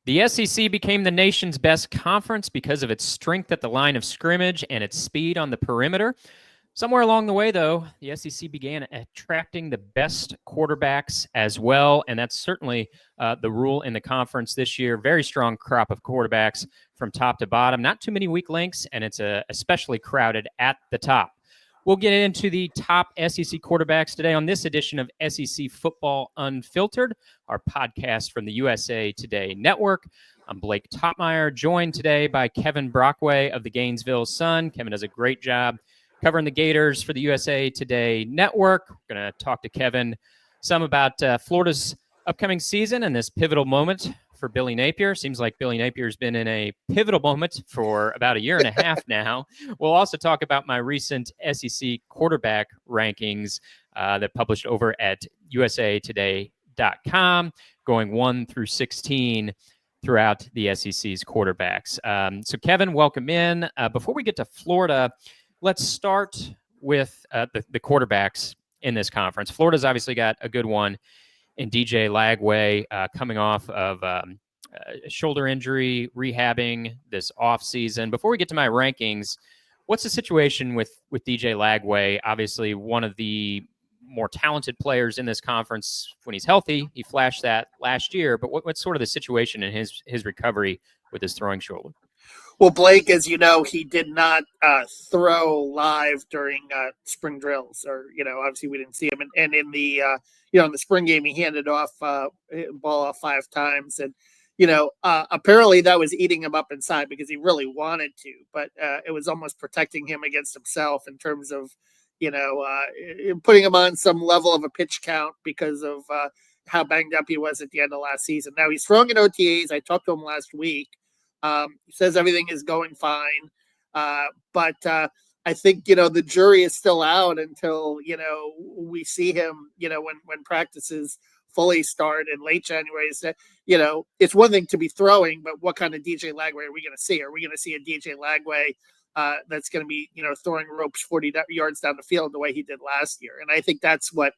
The SEC became the nation's best conference because of its strength at the line of scrimmage and its speed on the perimeter. Somewhere along the way, though, the SEC began attracting the best quarterbacks as well, and that's certainly the rule in the conference this year. Very strong crop of quarterbacks from top to bottom. Not too many weak links, and it's especially crowded at the top. We'll get into the top SEC quarterbacks today on this edition of SEC Football Unfiltered, our podcast from the USA Today Network. I'm Blake Toppmeyer, joined today by Kevin Brockway of the Gainesville Sun. Kevin does a great job covering the Gators for the USA Today Network. We're going to talk to Kevin some about Florida's upcoming season and this pivotal moment for Billy Napier. Seems like Billy Napier's been in a pivotal moment for about a year and a half now. We'll also talk about my recent SEC quarterback rankings that published over at usatoday.com, going 1 through 16 throughout the SEC's quarterbacks. So Kevin, welcome in. Before we get to Florida, let's start with the quarterbacks in this conference. Florida's obviously got a good one in DJ Lagway, coming off of a shoulder injury, rehabbing this offseason. Before we get to my rankings, what's the situation with DJ Lagway? Obviously, one of the more talented players in this conference when he's healthy. He flashed that last year, but what's sort of the situation in his recovery with his throwing shoulder? Well, Blake, as you know, he did not throw live during spring drills, or obviously we didn't see him. And in the in the spring game, he handed off ball off 5 times, and apparently that was eating him up inside because he really wanted to, but it was almost protecting him against himself in terms of putting him on some level of a pitch count because of how banged up he was at the end of last season. Now he's throwing in OTAs. I talked to him last week. He says everything is going fine, but I think the jury is still out until we see him when practices fully start in late January. So, it's one thing to be throwing, but what kind of DJ Lagway are we going to see? Are we going to see a DJ Lagway that's going to be throwing ropes 40 yards down the field the way he did last year? And I think that's what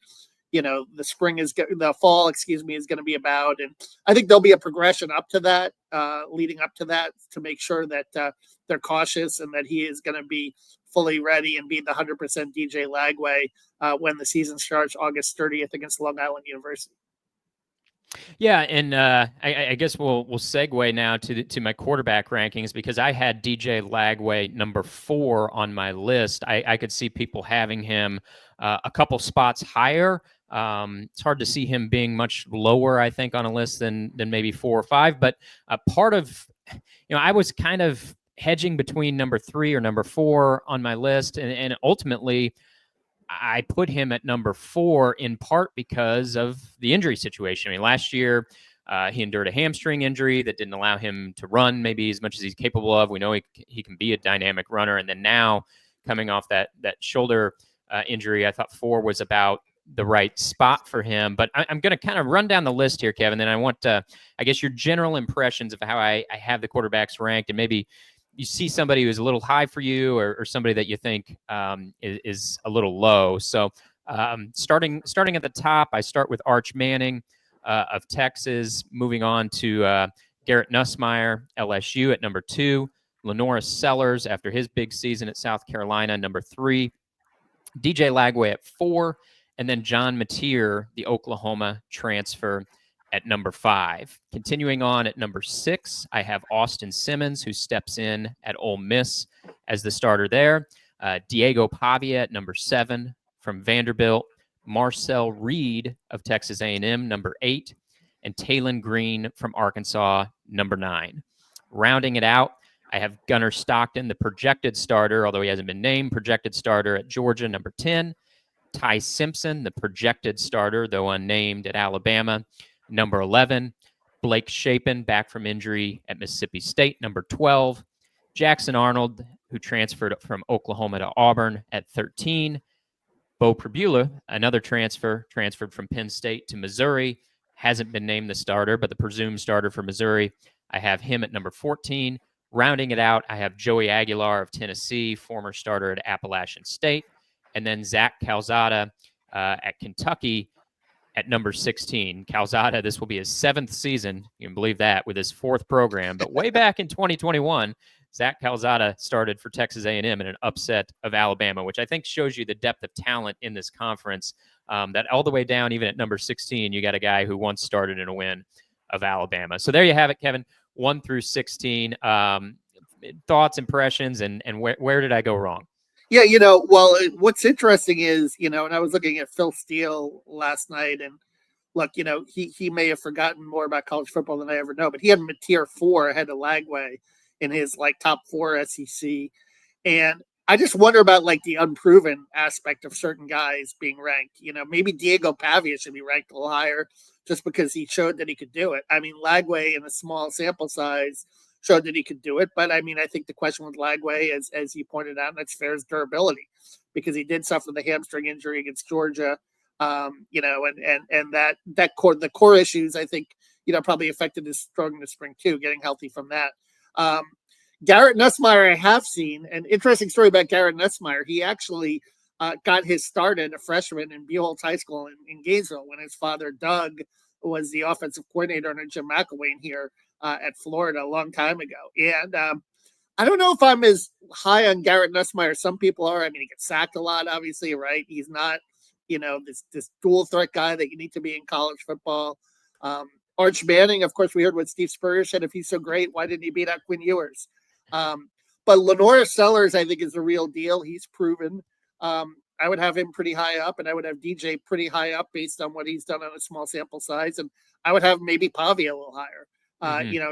the fall is going to be about. And I think there'll be a progression up to that, leading up to that, to make sure that they're cautious and that he is going to be fully ready and be the 100% DJ Lagway when the season starts August 30th against Long Island University. Yeah, and I guess we'll segue now to my quarterback rankings, because I had DJ Lagway number 4 on my list. I could see people having him a couple spots higher. It's hard to see him being much lower, I think, on a list than maybe 4 or 5. But part of, I was kind of hedging between number 3 or number 4 on my list, and ultimately I put him at number 4 in part because of the injury situation. I mean, last year he endured a hamstring injury that didn't allow him to run maybe as much as he's capable of. We know he can be a dynamic runner, and then now coming off that shoulder injury, I thought 4 was about the right spot for him. But I'm going to kind of run down the list here, Kevin. Then I want I guess your general impressions of how I have the quarterbacks ranked, and maybe you see somebody who's a little high for you, or somebody that you think is a little low. So starting at the top, I start with Arch Manning of Texas, moving on to Garrett Nussmeier, LSU, at number 2, Lenora Sellers after his big season at South Carolina, number 3, DJ Lagway at 4, and then John Mateer, the Oklahoma transfer, at number 5. Continuing on at number 6, I have Austin Simmons, who steps in at Ole Miss as the starter there. Diego Pavia at number 7 from Vanderbilt. Marcel Reed of Texas A&M, number 8. And Talon Green from Arkansas, number 9. Rounding it out, I have Gunnar Stockton, the projected starter, although he hasn't been named, projected starter at Georgia, number 10. Ty Simpson, the projected starter, though unnamed, at Alabama, number 11. Blake Shapen, back from injury at Mississippi State, number 12. Jackson Arnold, who transferred from Oklahoma to Auburn, at 13. Bo Pribula, another transferred from Penn State to Missouri, hasn't been named the starter, but the presumed starter for Missouri. I have him at number 14. Rounding it out, I have Joey Aguilar of Tennessee, former starter at Appalachian State. And then Zach Calzada at Kentucky at number 16. Calzada, this will be his 7th season. You can believe that, with his 4th program. But way back in 2021, Zach Calzada started for Texas A&M in an upset of Alabama, which I think shows you the depth of talent in this conference. That all the way down, even at number 16, you got a guy who once started in a win of Alabama. So there you have it, Kevin, 1 through 16. Thoughts, impressions, and where did I go wrong? Yeah, well, what's interesting is, and I was looking at Phil Steele last night, and look, he may have forgotten more about college football than I ever know, but he had him at tier 4 ahead of Lagway in his top 4 SEC. And I just wonder about the unproven aspect of certain guys being ranked. Maybe Diego Pavia should be ranked a little higher just because he showed that he could do it. I mean, Lagway in a small sample size showed that he could do it. But I mean, I think the question with Lagway, as you pointed out, and that's fair, is durability, because he did suffer the hamstring injury against Georgia. And the core issues, I think, probably affected his throwing in the spring too, getting healthy from that. Garrett Nussmeier, I have seen an interesting story about Garrett Nussmeier. He actually got his start as a freshman in Buchholz High School in Gainesville when his father, Doug, was the offensive coordinator under Jim McElwain here at Florida a long time ago. And I don't know if I'm as high on Garrett Nussmeier. Some people are. I mean, he gets sacked a lot, obviously, right? He's not, this dual threat guy that you need to be in college football. Arch Manning, of course, we heard what Steve Spurrier said. If he's so great, why didn't he beat out Quinn Ewers? But Lenora Sellers, I think, is the real deal. He's proven. I would have him pretty high up, and I would have DJ pretty high up based on what he's done on a small sample size. And I would have maybe Pavia a little higher,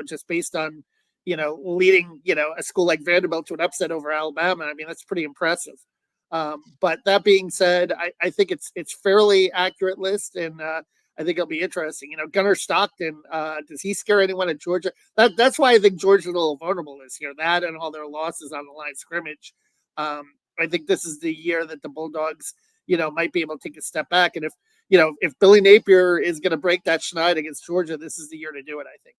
just based on, leading, a school like Vanderbilt to an upset over Alabama. I mean, that's pretty impressive. But that being said, I think it's fairly accurate list, and I think it'll be interesting. Gunnar Stockton, does he scare anyone at Georgia? That's why I think Georgia's a little vulnerable this year. That and all their losses on the line of scrimmage. I think this is the year that the Bulldogs, might be able to take a step back. And if Billy Napier is going to break that schneid against Georgia, this is the year to do it, I think.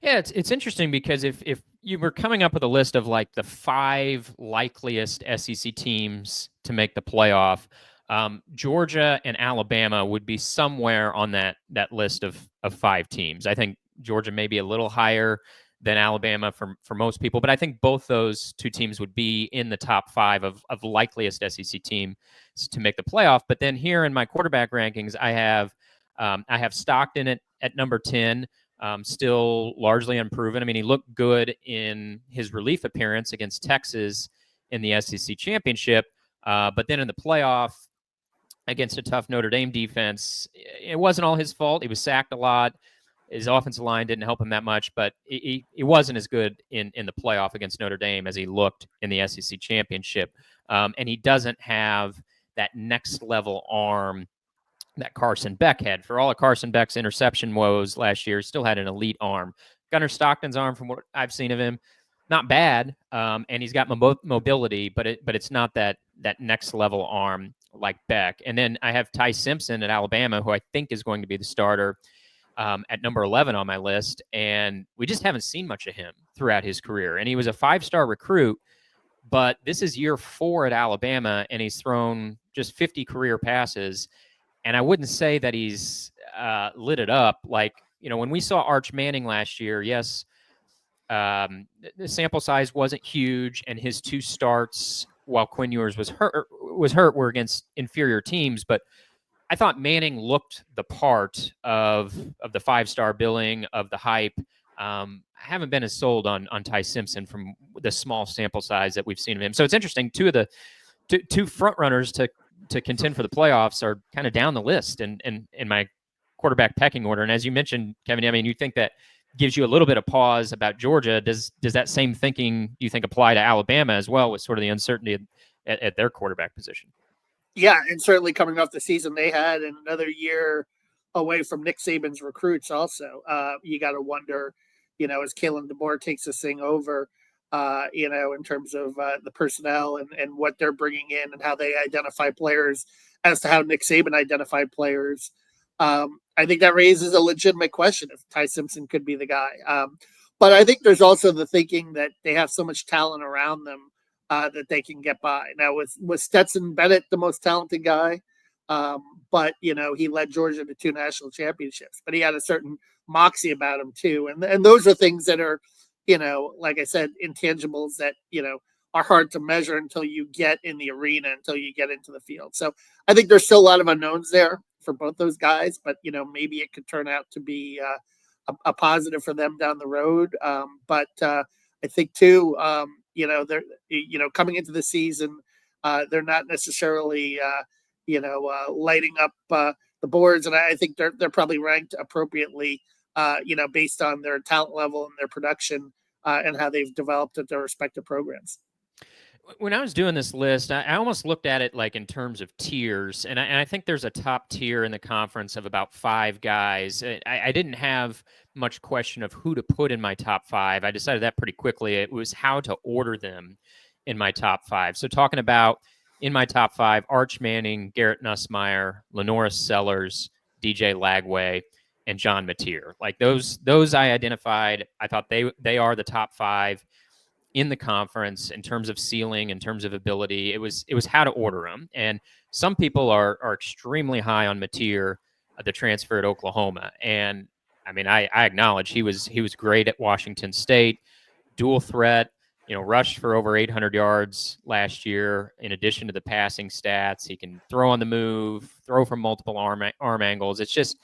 Yeah, it's interesting because if you were coming up with a list of the 5 likeliest SEC teams to make the playoff, Georgia and Alabama would be somewhere on that list of 5 teams. I think Georgia may be a little higher than Alabama for most people, but I think both those 2 teams would be in the top 5 of likeliest SEC teams to make the playoff. But then here in my quarterback rankings, I have Stockton at number 10. Still largely unproven. I mean, he looked good in his relief appearance against Texas in the SEC championship, but then in the playoff against a tough Notre Dame defense, it wasn't all his fault. He was sacked a lot. His offensive line didn't help him that much, but he wasn't as good in the playoff against Notre Dame as he looked in the SEC championship. And he doesn't have that next level arm that Carson Beck had. For all of Carson Beck's interception woes last year, he still had an elite arm. Gunnar Stockton's arm, from what I've seen of him, not bad, and he's got mobility, but it's not that next level arm like Beck. And then I have Ty Simpson at Alabama, who I think is going to be the starter at number 11 on my list, and we just haven't seen much of him throughout his career. And he was a 5-star recruit, but this is year 4 at Alabama, and he's thrown just 50 career passes. And I wouldn't say that he's lit it up. When we saw Arch Manning last year, yes, the sample size wasn't huge, and his 2 starts while Quinn Ewers was hurt were against inferior teams. But I thought Manning looked the part of the 5-star billing, of the hype. I haven't been as sold on Ty Simpson from the small sample size that we've seen of him. So it's interesting. 2 of the two front runners to contend for the playoffs are kind of down the list in my quarterback pecking order. And as you mentioned, Kevin, I mean, you think that gives you a little bit of pause about Georgia. Does that same thinking, you think, apply to Alabama as well, with sort of the uncertainty at their quarterback position? Yeah, and certainly coming off the season they had, and another year away from Nick Saban's recruits also. You got to wonder, as Kalen DeBoer takes this thing over, in terms of the personnel and what they're bringing in and how they identify players as to how Nick Saban identified players. I think that raises a legitimate question if Ty Simpson could be the guy. But I think there's also the thinking that they have so much talent around them that they can get by. Now, was Stetson Bennett the most talented guy? but he led Georgia to 2 national championships. But he had a certain moxie about him too, and those are things that are, like I said, intangibles that are hard to measure until you get in the arena, until you get into the field. So I think there's still a lot of unknowns there for both those guys, but maybe it could turn out to be a positive for them down the road. But I think too, they're coming into the season, they're not necessarily lighting up the boards, and I think they're probably ranked appropriately, based on their talent level and their production and how they've developed at their respective programs. When I was doing this list, I almost looked at it like in terms of tiers, and I think there's a top tier in the conference of about 5 guys. I didn't have much question of who to put in my top 5. I decided that pretty quickly. It was how to order them in my top 5. So talking about in my top 5, Arch Manning, Garrett Nussmeier, Lenoris Sellers, DJ Lagway, and John Mateer. Like those I identified. I thought they are the top 5 in the conference in terms of ceiling, in terms of ability. It was how to order them. And some people are extremely high on Mateer, the transfer at Oklahoma. And I mean, I acknowledge he was great at Washington State, dual threat, rushed for over 800 yards last year. In addition to the passing stats, he can throw on the move, throw from multiple arm angles. It's just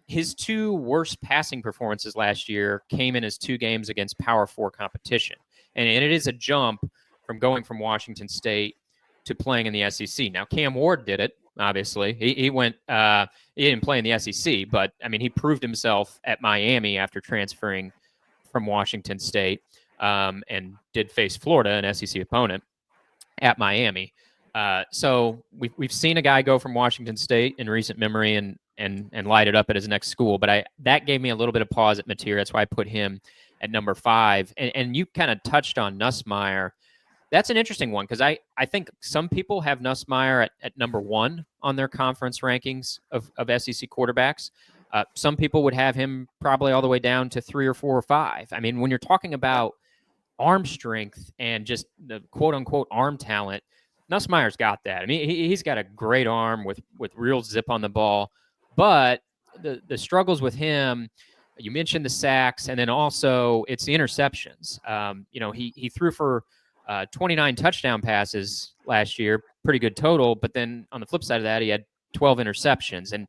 his 2 worst passing performances last year came in his 2 games against Power 4 competition. And it is a jump from going from Washington State to playing in the SEC. Now, Cam Ward did it, obviously. He went, he didn't play in the SEC, but, I mean, he proved himself at Miami after transferring from Washington State, and did face Florida, an SEC opponent, at Miami. So we've seen a guy go from Washington State in recent memory and light it up at his next school. But that gave me a little bit of pause at Mateer. That's why I put him at number 5. And you kind of touched on Nussmeier. That's an interesting one because I think some people have Nussmeier at number 1 on their conference rankings of SEC quarterbacks. Some people would have him probably all the way down to 3 or 4 or 5. I mean, when you're talking about arm strength and just the quote unquote arm talent, Nussmeier's got that. I mean, he's got a great arm with real zip on the ball, but the struggles with him, you mentioned the sacks, and then also it's the interceptions. He threw for 29 touchdown passes last year, pretty good total, but then on the flip side of that, he had 12 interceptions. And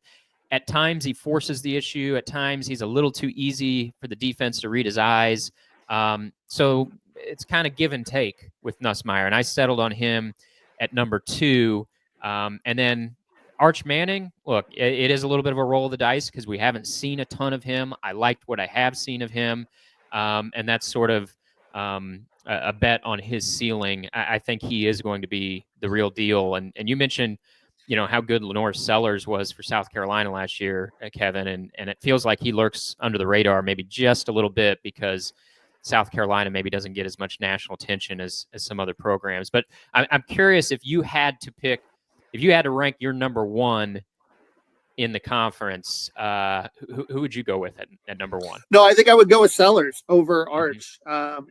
at times he forces the issue. At times he's a little too easy for the defense to read his eyes. So it's kind of give and take with Nussmeier, and I settled on him at number 2. And then Arch Manning, look, it is a little bit of a roll of the dice because we haven't seen a ton of him. I liked what I have seen of him, and that's sort of a bet on his ceiling. I think he is going to be the real deal. And you mentioned, how good Lenoris Sellers was for South Carolina last year, Kevin, and it feels like he lurks under the radar maybe just a little bit because South Carolina maybe doesn't get as much national attention as some other programs. But I'm curious if you had to rank your number 1 in the conference, who would you go with at number 1? No, I think I would go with Sellers over Arch. But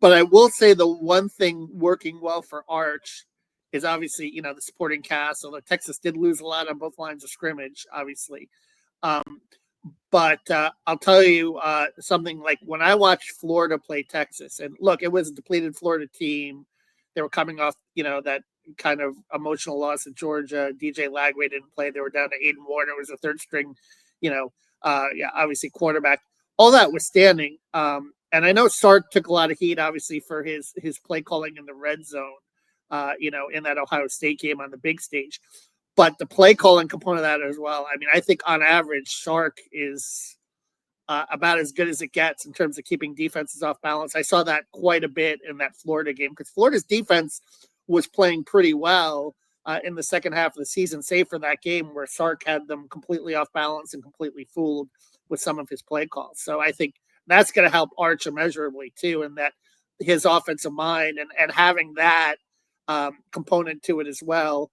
I will say the one thing working well for Arch is obviously, the supporting cast, although Texas did lose a lot on both lines of scrimmage, obviously. But I'll tell you something, like when I watched Florida play Texas, and look, it was a depleted Florida team. They were coming off, that kind of emotional loss at Georgia. DJ Lagway didn't play. They were down to Aiden Warner, was a 3rd string, obviously quarterback. All that was standing. And I know Sark took a lot of heat, obviously, for his play calling in the red zone, in that Ohio State game on the big stage. But the play calling component of that as well. I mean, I think on average, Sark is about as good as it gets in terms of keeping defenses off balance. I saw that quite a bit in that Florida game because Florida's defense was playing pretty well in the second half of the season, save for that game where Sark had them completely off balance and completely fooled with some of his play calls. So I think that's going to help Arch immeasurably too, and that his offensive mind and having that component to it as well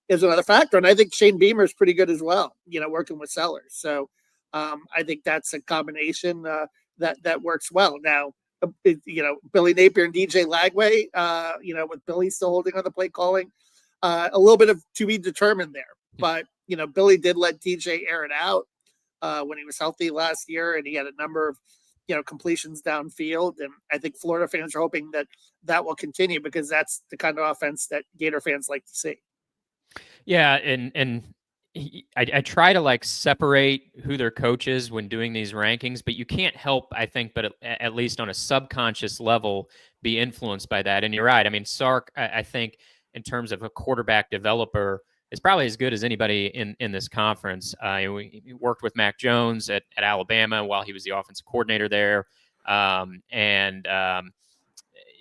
is another factor. And I think Shane Beamer is pretty good as well, working with Sellers. So I think that's a combination that works well. Now, Billy Napier and DJ Lagway, with Billy still holding on the play calling, a little bit of to be determined there. but Billy did let DJ air it out when he was healthy last year, and he had a number of completions downfield. And I think Florida fans are hoping that will continue, because that's the kind of offense that Gator fans like to see. Yeah, and I try to like separate who their coach is when doing these rankings, but you can't help, I think, but at least on a subconscious level, be influenced by that. And you're right. I mean, Sark, I think, in terms of a quarterback developer, is probably as good as anybody in this conference. We worked with Mac Jones at Alabama while he was the offensive coordinator there,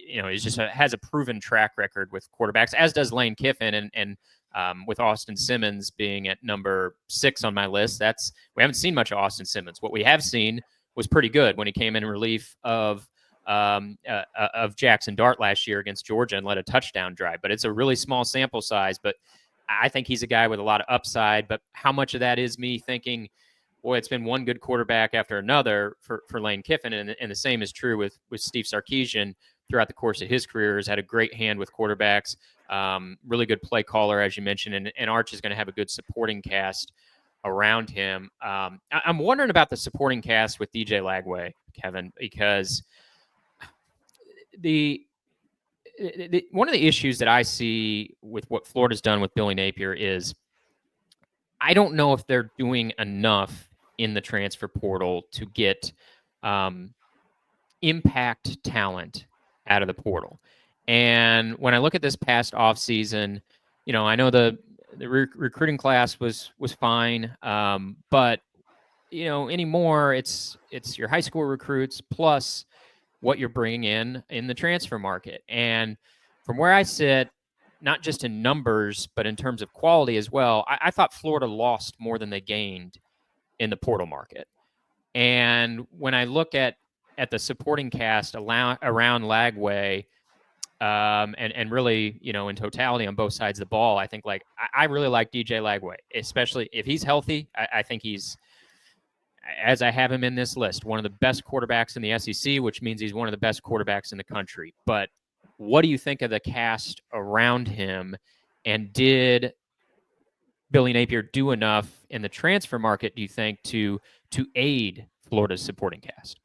he just has a proven track record with quarterbacks, as does Lane Kiffin, and with Austin Simmons being at number 6 on my list. We haven't seen much of Austin Simmons. What we have seen was pretty good when he came in relief of Jackson Dart last year against Georgia and led a touchdown drive. But it's a really small sample size. But I think he's a guy with a lot of upside. But how much of that is me thinking, boy, it's been one good quarterback after another for Lane Kiffin, and the same is true with Steve Sarkisian throughout the course of his career. Has had a great hand with quarterbacks, really good play caller, as you mentioned, and Arch is going to have a good supporting cast around him. I'm wondering about the supporting cast with DJ Lagway, Kevin, because one of the issues that I see with what Florida's done with Billy Napier is I don't know if they're doing enough in the transfer portal to get impact talent out of the portal. And when I look at this past offseason, I know the recruiting class was fine, but anymore it's your high school recruits plus what you're bringing in the transfer market. And from where I sit, not just in numbers, but in terms of quality as well, I thought Florida lost more than they gained in the portal market. And when I look at the supporting cast around Lagway, and really, in totality on both sides of the ball, I think I really like DJ Lagway, especially if he's healthy. I think he's, as I have him in this list, one of the best quarterbacks in the SEC, which means he's one of the best quarterbacks in the country. But what do you think of the cast around him? And did Billy Napier do enough in the transfer market, do you think, to aid Florida's supporting cast?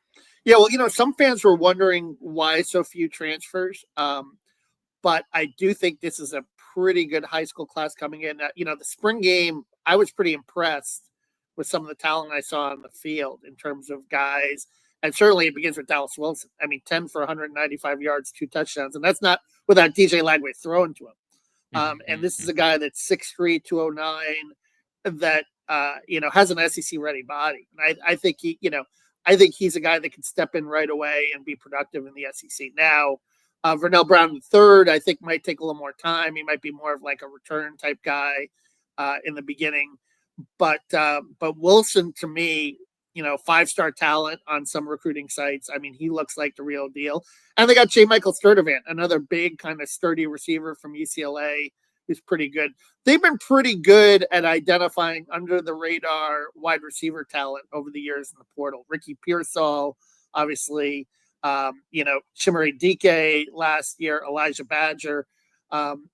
Yeah, well, some fans were wondering why so few transfers. But I do think this is a pretty good high school class coming in. The spring game, I was pretty impressed with some of the talent I saw on the field in terms of guys. And certainly it begins with Dallas Wilson. I mean, 10 for 195 yards, 2 touchdowns. And that's not without DJ Lagway throwing to him. And this is a guy that's 6'3", 209, that, has an SEC ready body. And I think I think he's a guy that can step in right away and be productive in the SEC. Now, Vernell Brown III, I think, might take a little more time. He might be more of like a return type guy in the beginning. But Wilson, to me, 5-star talent on some recruiting sites. I mean, he looks like the real deal. And they got J. Michael Sturdivant, another big kind of sturdy receiver from UCLA, who's pretty good. They've been pretty good at identifying under the radar wide receiver talent over the years in the portal. Ricky Pearsall, obviously, Chimere Dike last year, Elijah Badger.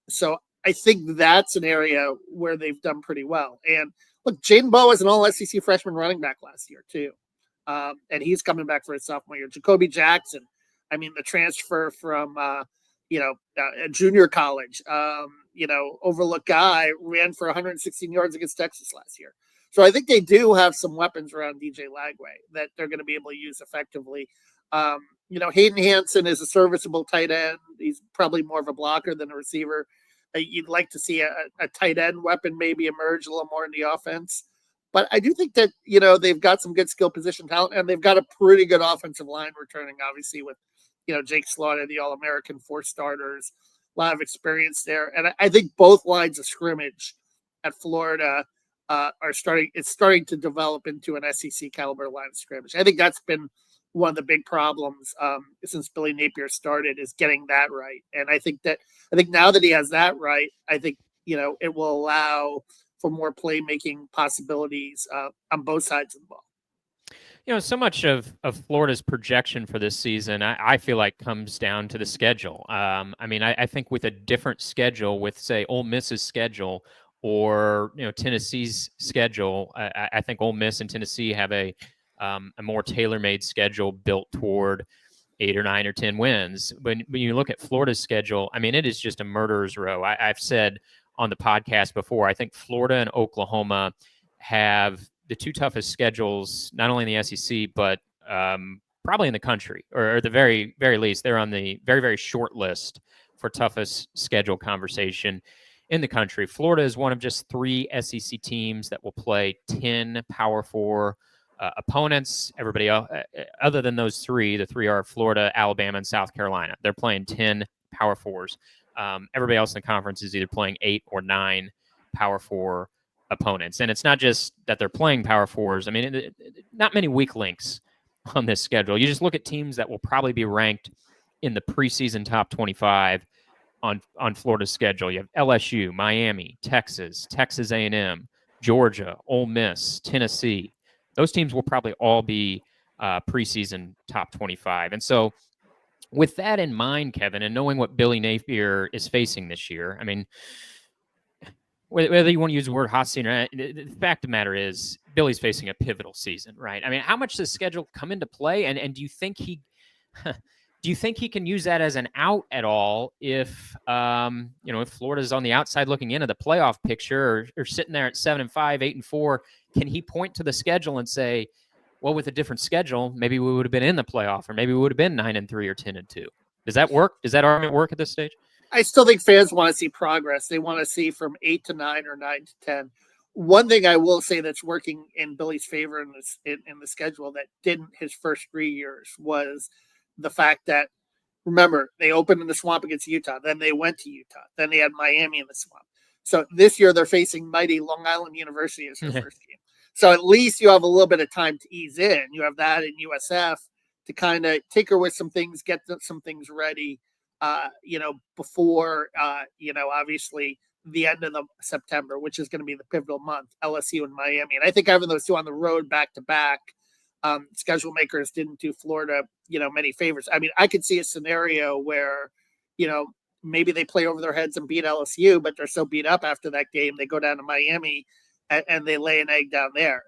So I think that's an area where they've done pretty well. And look, Jaden Bowe was an all-SEC freshman running back last year, too. And he's coming back for his sophomore year. Jacoby Jackson, I mean, the transfer from, a junior college, overlooked guy, ran for 116 yards against Texas last year. So I think they do have some weapons around DJ Lagway that they're going to be able to use effectively. Hayden Hansen is a serviceable tight end. He's probably more of a blocker than a receiver. You'd like to see a tight end weapon maybe emerge a little more in the offense. But I do think that, they've got some good skill position talent, and they've got a pretty good offensive line returning, obviously, with, Jake Slaughter, the All-American, 4 starters, a lot of experience there. And I think both lines of scrimmage at Florida are starting to develop into an SEC caliber line of scrimmage. I think that's been one of the big problems since Billy Napier started, is getting that right. And I think now that he has that right, I think, it will allow for more playmaking possibilities on both sides of the ball. So much of Florida's projection for this season, I feel like, comes down to the schedule. I think with a different schedule, with, say, Ole Miss's schedule, or Tennessee's schedule. I think Ole Miss and Tennessee have a more tailor-made schedule built toward 8 or 9 or 10 wins. When you look at Florida's schedule, I mean, it is just a murderer's row. I've said on the podcast before, I think Florida and Oklahoma have the two toughest schedules, not only in the SEC, but probably in the country, or at the very, very least, they're on the very, very short list for toughest schedule conversation in the country. Florida is one of just 3 SEC teams that will play 10 Power 4 opponents. Everybody else, other than those 3, the 3 are Florida, Alabama, and South Carolina. They're playing 10 Power 4s. Everybody else in the conference is either playing 8 or 9 Power 4 opponents. And it's not just that they're playing Power 4s. I mean, not many weak links on this schedule. You just look at teams that will probably be ranked in the preseason top 25 on Florida's schedule. You have LSU, Miami, Texas, Texas A&M, Georgia, Ole Miss, Tennessee. Those teams will probably all be preseason top 25. And so with that in mind, Kevin, and knowing what Billy Napier is facing this year, I mean, whether you want to use the word hot seat or not, the fact of the matter is Billy's facing a pivotal season, right? I mean, how much does schedule come into play? And do you think he can use that as an out at all if if Florida's on the outside looking into the playoff picture, or sitting there at 7-5, 8-4? Can he point to the schedule and say, well, with a different schedule, maybe we would have been in the playoff, or maybe we would have been 9-3 or 10-2? Does that work? Does that argument work at this stage? I still think fans want to see progress. They want to see from 8 to 9 or 9 to 10. One thing I will say that's working in Billy's favor in the schedule that didn't his first 3 years was the fact that, remember, they opened in the Swamp against Utah. Then they went to Utah. Then they had Miami in the Swamp. So this year they're facing mighty Long Island University as their first game. So at least you have a little bit of time to ease in. You have that in USF to kind of tinker with some things, get some things ready, before, obviously the end of the September, which is going to be the pivotal month, LSU and Miami. And I think having those two on the road back to back, schedule makers didn't do Florida, many favors. I mean, I could see a scenario where, maybe they play over their heads and beat LSU, but they're so beat up after that game, they go down to Miami and they lay an egg down there,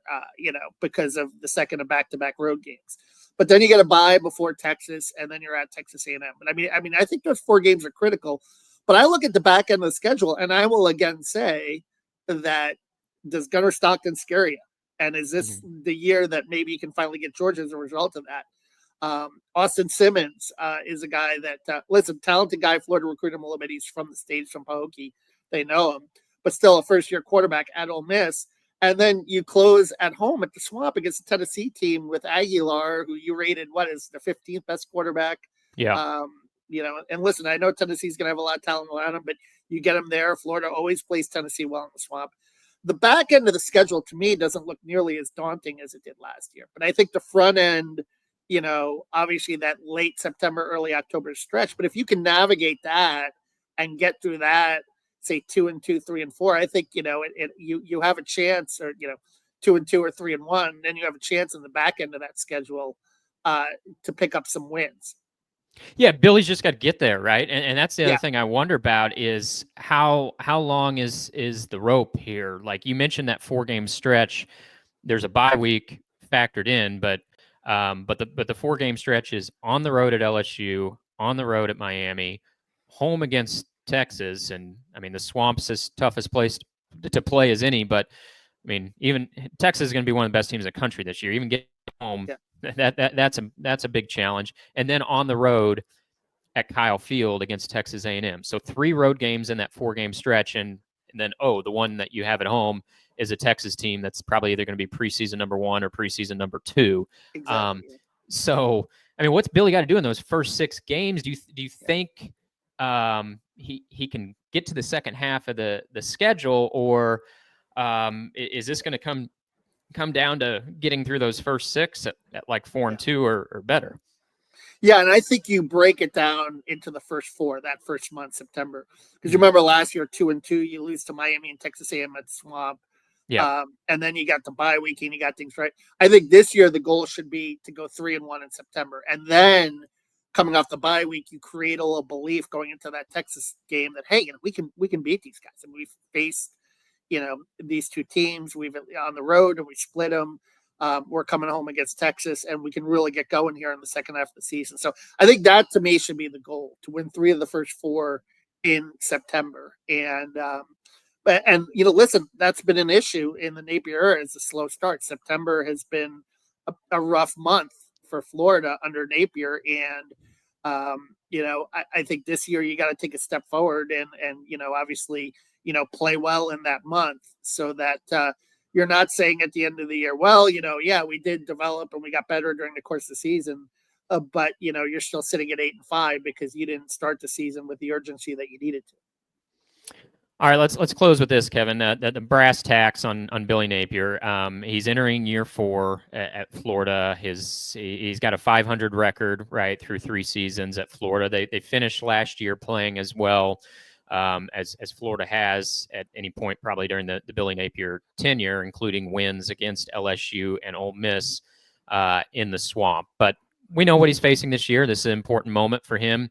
because of the second of back-to-back road games. But then you get a bye before Texas, and then you're at Texas A&M. But I think those 4 games are critical. But I look at the back end of the schedule, and I will again say that, does Gunnar Stockton scare you? And is this the year that maybe you can finally get Georgia as a result of that? Austin Simmons is a guy that, talented guy. Florida recruited him a little bit. He's from the States, from Pahokee. They know him. But still a first-year quarterback at Ole Miss. And then you close at home at the Swamp against the Tennessee team with Aguilar, who you rated, is the 15th best quarterback? Yeah. And listen, I know Tennessee's going to have a lot of talent around him, but you get him there. Florida always plays Tennessee well in the Swamp. The back end of the schedule, to me, doesn't look nearly as daunting as it did last year. But I think the front end, obviously that late September, early October stretch. But if you can navigate that and get through that, say 2-2, 3-4, I think, you have a chance, or, 2-2 or 3-1, then you have a chance in the back end of that schedule to pick up some wins. Yeah, Billy's just got to get there, right? And that's the other thing I wonder about is how long is the rope here? Like you mentioned, that 4-game stretch, there's a bye week factored in, but the 4-game stretch is on the road at LSU, on the road at Miami, home against Texas, and I mean the Swamp's as toughest place to play as any. But I mean, even Texas is going to be one of the best teams in the country this year. Even getting home, that's a big challenge. And then on the road at Kyle Field against Texas A&M. So 3 road games in that 4-game stretch, and then the one that you have at home is a Texas team that's probably either going to be preseason number 1 or preseason number 2. Exactly. So I mean, what's Billy got to do in those first 6 games? Do you think he can get to the second half of the schedule, or is this going to come down to getting through those first 6 at like 4-2 or better? Yeah, and I think you break it down into the first 4, that first month, September. Because you remember last year, 2-2, you lose to Miami and Texas A&M at Swamp. Yeah. And then you got the bye week and you got things right. I think this year the goal should be to go 3-1 in September. And then coming off the bye week, you create a little belief going into that Texas game that, hey, we can beat these guys. And we've faced, these two teams. We've on the road and we split them. We're coming home against Texas, and we can really get going here in the second half of the season. So I think that to me should be the goal, to win 3 of the first 4 in September. And listen, that's been an issue in the Napier era. It's a slow start. September has been a rough month for Florida under Napier, and I think this year you got to take a step forward and obviously play well in that month, so that you're not saying at the end of the year, well, yeah, we did develop and we got better during the course of the season, but you're still sitting at 8-5 because you didn't start the season with the urgency that you needed to. All right, let's close with this, Kevin. The brass tacks on Billy Napier. He's entering year 4 at Florida. He's got a 500 record right through 3 seasons at Florida. They finished last year playing as well as Florida has at any point probably during the Billy Napier tenure, including wins against LSU and Ole Miss in the Swamp. But we know what he's facing this year. This is an important moment for him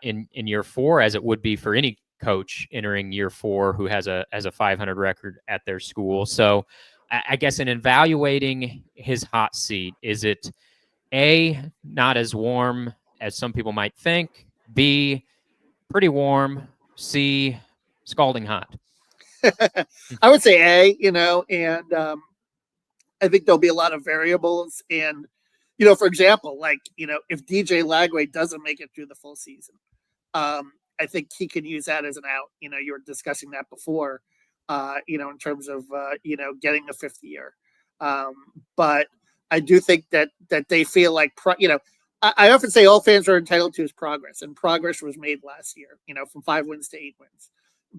in year 4, as it would be for any coach entering year 4 who has a 500 record at their school. So I guess in evaluating his hot seat, is it A, not as warm as some people might think, B, pretty warm, C, scalding hot? I would say A, and I think there'll be a lot of variables. And, for example, if DJ Lagway doesn't make it through the full season, I think he can use that as an out. You were discussing that before, in terms of, getting a 5th year. But I do think that they feel like, I often say all fans are entitled to his progress, and progress was made last year, from 5 wins to 8 wins.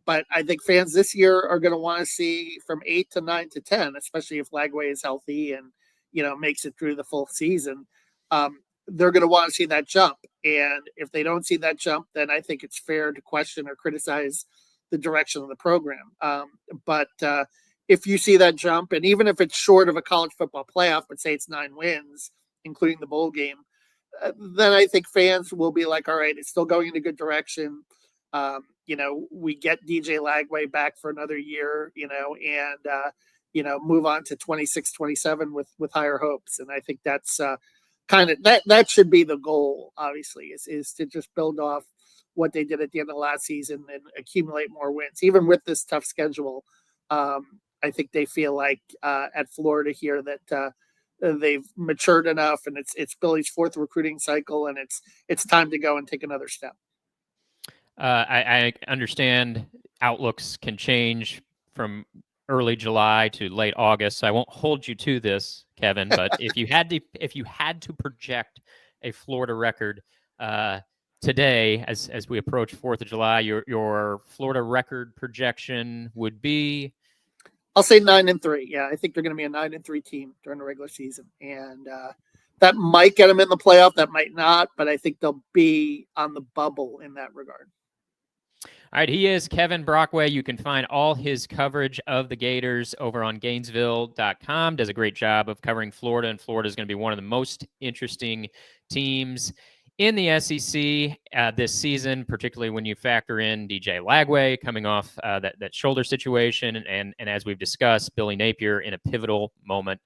But I think fans this year are going to want to see from 8 to 9 to 10, especially if Lagway is healthy and, makes it through the full season. They're going to want to see that jump. And if they don't see that jump, then I think it's fair to question or criticize the direction of the program. But if you see that jump, and even if it's short of a college football playoff, but say it's 9 wins, including the bowl game, then I think fans will be like, all right, it's still going in a good direction. We get DJ Lagway back for another year, and move on to 26-27 with higher hopes. And I think that's kind of that should be the goal, obviously, is to just build off what they did at the end of last season and accumulate more wins. Even with this tough schedule, I think they feel like at Florida here that they've matured enough, and it's Billy's 4th recruiting cycle, and it's time to go and take another step. I understand outlooks can change from early July to late August. So I won't hold you to this, Kevin, but if you had to project a Florida record today as we approach 4th of July, your Florida record projection would be? I'll say 9-3. Yeah, I think they're going to be a 9-3 team during the regular season, and that might get them in the playoff. That might not, but I think they'll be on the bubble in that regard. All right, he is Kevin Brockway. You can find all his coverage of the Gators over on Gainesville.com. Does a great job of covering Florida, and Florida is going to be one of the most interesting teams in the SEC this season, particularly when you factor in DJ Lagway coming off that shoulder situation, and as we've discussed, Billy Napier in a pivotal moment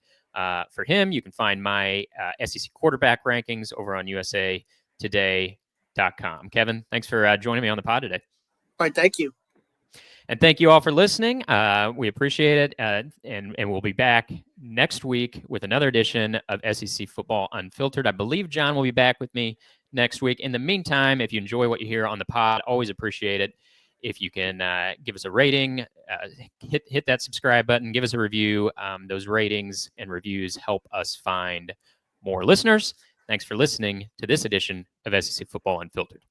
for him. You can find my SEC quarterback rankings over on usatoday.com. Kevin, thanks for joining me on the pod today. All right, thank you. And thank you all for listening. We appreciate it. And we'll be back next week with another edition of SEC Football Unfiltered. I believe John will be back with me next week. In the meantime, if you enjoy what you hear on the pod, always appreciate it. If you can give us a rating, hit that subscribe button, give us a review. Those ratings and reviews help us find more listeners. Thanks for listening to this edition of SEC Football Unfiltered.